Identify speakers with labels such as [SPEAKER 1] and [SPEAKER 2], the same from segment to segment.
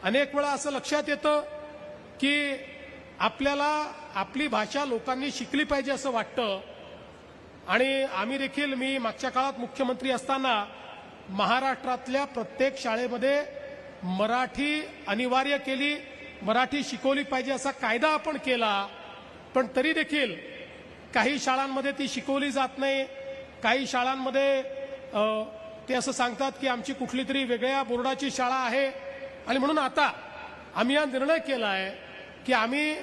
[SPEAKER 1] अनेक वेळा असं लक्षात येतं की आपल्याला आपली भाषा लोकांनी शिकली पाहिजे असं वाटतं आणि आम्ही देखील मी मागच्या काळात मुख्यमंत्री असताना महाराष्ट्रातल्या प्रत्येक शाळेमध्ये मराठी अनिवार्य केली, मराठी शिकवली पाहिजे असा कायदा आपण केला, पण तरी देखील काही शाळांमध्ये ती शिकवली जात नाही। काही शाळांमध्ये ते असं सांगतात की आमची कुठली तरी वेगळ्या बोर्डाची शाळा आहे आणि म्हणून आता आम्ही हा निर्णय केला आहे की आम्ही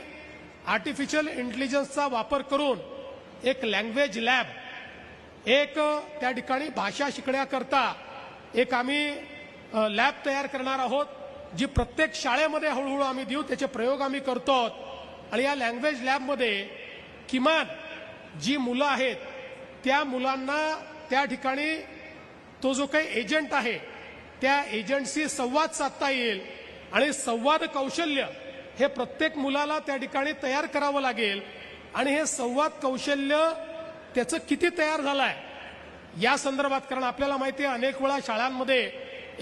[SPEAKER 1] आर्टिफिशियल इंटेलिजन्सचा वापर करून एक लँग्वेज लॅब, एक त्या ठिकाणी भाषा शिकण्याकरता एक आम्ही लॅब तयार करणार आहोत, जी प्रत्येक शाळेमध्ये हळूहळू आम्ही देऊ, त्याचे प्रयोग आम्ही करतो। आणि या लँग्वेज लॅबमध्ये किमान जी मुलं आहेत त्या मुलांना त्या ठिकाणी तो जो काही एजंट आहे त्या एजंटशी संवाद साधता येईल आणि संवाद कौशल्य हे प्रत्येक मुलाला त्या ठिकाणी तयार करावं लागेल आणि हे संवाद कौशल्य त्याचं किती तयार झालंय या संदर्भात, कारण आपल्याला माहिती आहे अनेक वेळा शाळांमध्ये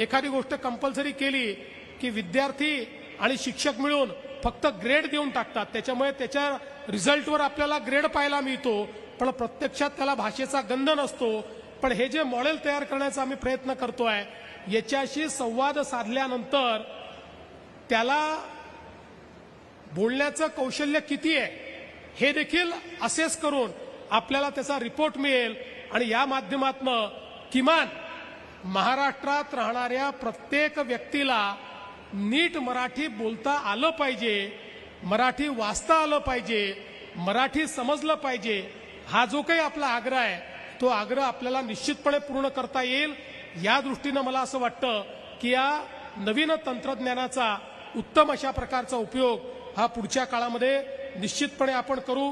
[SPEAKER 1] एखादी गोष्ट कंपल्सरी केली की विद्यार्थी आणि शिक्षक मिळून फक्त ग्रेड देऊन टाकतात, त्याच्यामुळे त्याच्या रिझल्टवर आपल्याला ग्रेड पाहायला मिळतो पण प्रत्यक्षात त्याला भाषेचा गंध नसतो। पण हे जे मॉडेल तयार करण्याचा आम्ही प्रयत्न करतोय याच्याशी संवाद साधल्यानंतर त्याला बोलण्याचं कौशल्य किती आहे हे देखील असेस करून आपल्याला त्याचा रिपोर्ट मिळेल आणि या माध्यमातून किमान महाराष्ट्रात राहणाऱ्या प्रत्येक व्यक्तीला नीट मराठी बोलता आलं पाहिजे, मराठी वाचता आलं पाहिजे, मराठी समजलं पाहिजे। हा जो काही आपला आग्रह आहे तो आग्रह आपल्याला निश्चितपणे पूर्ण करता येईल। या दृष्टीने मला असं वाटतं की या नवीन तंत्रज्ञानाचा उत्तम अशा प्रकारचा उपयोग हा पुढच्या काळामध्ये निश्चितपणे आपण करू।